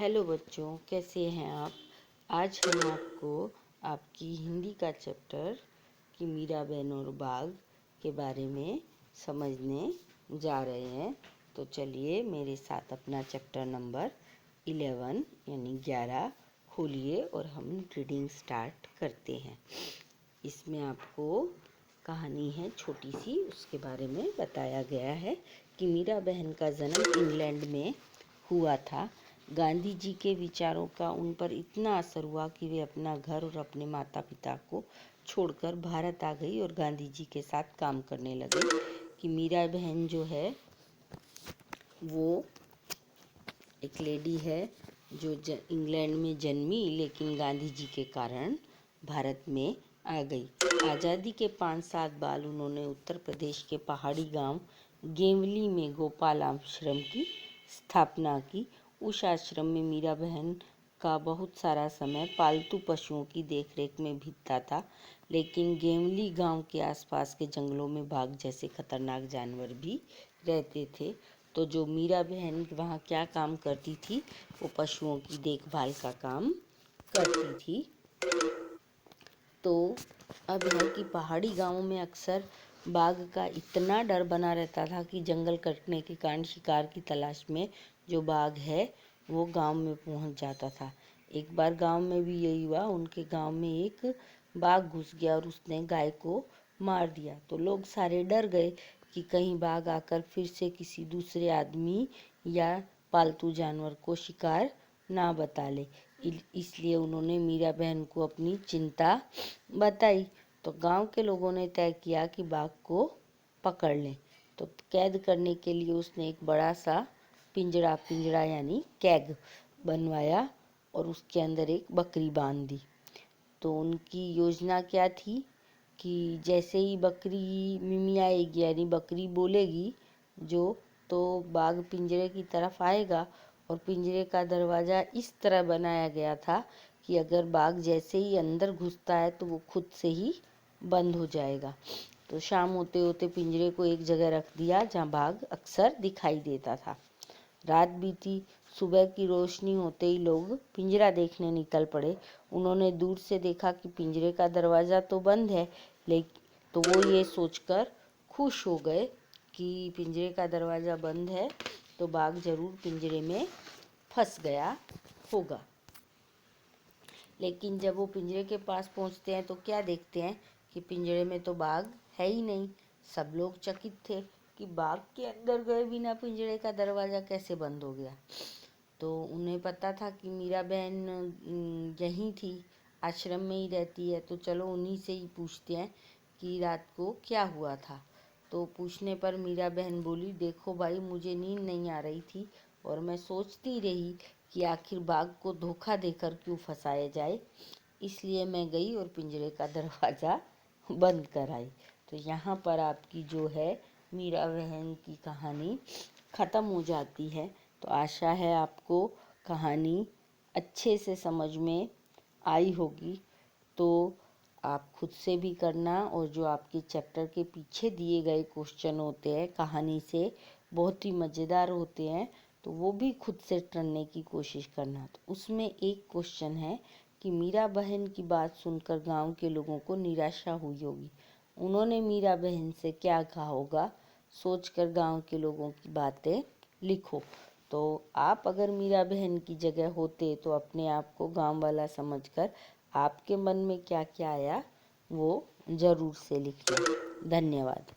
Hello बच्चों, कैसे हैं आप। आज हम आपको आपकी हिंदी का चैप्टर कि मीरा बहन और बाघ के बारे में समझने जा रहे हैं। तो चलिए मेरे साथ अपना चैप्टर नंबर 11 यानी 11 खोलिए और हम रीडिंग स्टार्ट करते हैं। इसमें आपको कहानी है छोटी सी, उसके बारे में बताया गया है कि मीरा बहन का जन्म इंग्लैंड में हुआ था। गांधी जी के विचारों का उन पर इतना असर हुआ कि वे अपना घर और अपने माता पिता को छोड़कर भारत आ गई और गांधी जी के साथ काम करने लगी। कि मीरा बहन जो है वो एक लेडी है जो इंग्लैंड में जन्मी, लेकिन गांधी जी के कारण भारत में आ गई। आज़ादी के 5 साल बाद उन्होंने उत्तर प्रदेश के पहाड़ी गांव गेवली में गोपाल आश्रम की स्थापना की। उस आश्रम में मीरा बहन का बहुत सारा समय पालतू पशुओं की देखरेख में बीतता था, लेकिन गेवली गांव के आसपास के जंगलों में बाघ जैसे खतरनाक जानवर भी रहते थे। तो जो मीरा बहन वहाँ क्या काम करती थी, वो पशुओं की देखभाल का काम करती थी। तो अब है कि पहाड़ी गांवों में अक्सर बाघ का इतना डर बना रहता था कि जंगल कटने के कारण शिकार की तलाश में जो बाघ है वो गांव में पहुंच जाता था। एक बार गांव में भी यही हुआ। उनके गांव में एक बाघ घुस गया और उसने गाय को मार दिया। तो लोग सारे डर गए कि कहीं बाघ आकर फिर से किसी दूसरे आदमी या पालतू जानवर को शिकार ना बता ले। इसलिए उन्होंने मीरा बहन को अपनी चिंता बताई। तो गांव के लोगों ने तय किया कि बाघ को पकड़ लें। तो कैद करने के लिए उसने एक बड़ा सा पिंजरा यानी कैग बनवाया और उसके अंदर एक बकरी बांध दी। तो उनकी योजना क्या थी कि जैसे ही बकरी मिमियाएगी यानी बकरी बोलेगी जो, तो बाघ पिंजरे की तरफ आएगा और पिंजरे का दरवाज़ा इस तरह बनाया गया था कि अगर बाघ जैसे ही अंदर घुसता है तो वो खुद से ही बंद हो जाएगा। तो शाम होते होते पिंजरे को एक जगह रख दिया जहाँ बाघ अक्सर दिखाई देता था। रात बीती, सुबह की रोशनी होते ही लोग पिंजरा देखने निकल पड़े। उन्होंने दूर से देखा कि पिंजरे का दरवाज़ा तो बंद है, लेकिन तो वो ये सोचकर खुश हो गए कि पिंजरे का दरवाज़ा बंद है तो बाघ जरूर पिंजरे में फंस गया होगा। लेकिन जब वो पिंजरे के पास पहुंचते हैं तो क्या देखते हैं कि पिंजरे में तो बाघ है ही नहीं। सब लोग चकित थे कि बाघ के अंदर गए बिना पिंजरे का दरवाज़ा कैसे बंद हो गया। तो उन्हें पता था कि मीरा बहन यहीं थी, आश्रम में ही रहती है। तो चलो उन्हीं से ही पूछते हैं कि रात को क्या हुआ था। तो पूछने पर मीरा बहन बोली, देखो भाई, मुझे नींद नहीं आ रही थी और मैं सोचती रही कि आखिर बाघ को धोखा देकर क्यों फंसाया जाए, इसलिए मैं गई और पिंजरे का दरवाज़ा बंद कर आई। तो यहाँ पर आपकी जो है मीरा बहन की कहानी ख़त्म हो जाती है। तो आशा है आपको कहानी अच्छे से समझ में आई होगी। तो आप खुद से भी करना, और जो आपके चैप्टर के पीछे दिए गए क्वेश्चन होते हैं कहानी से, बहुत ही मज़ेदार होते हैं, तो वो भी खुद से करने की कोशिश करना। तो उसमें एक क्वेश्चन है कि मीरा बहन की बात सुनकर गांव के लोगों को निराशा हुई होगी। उन्होंने मीरा बहन से क्या कहा होगा, सोचकर गांव के लोगों की बातें लिखो। तो आप अगर मीरा बहन की जगह होते तो अपने आप को गांव वाला समझकर आपके मन में क्या क्या आया वो ज़रूर से लिखिए। धन्यवाद।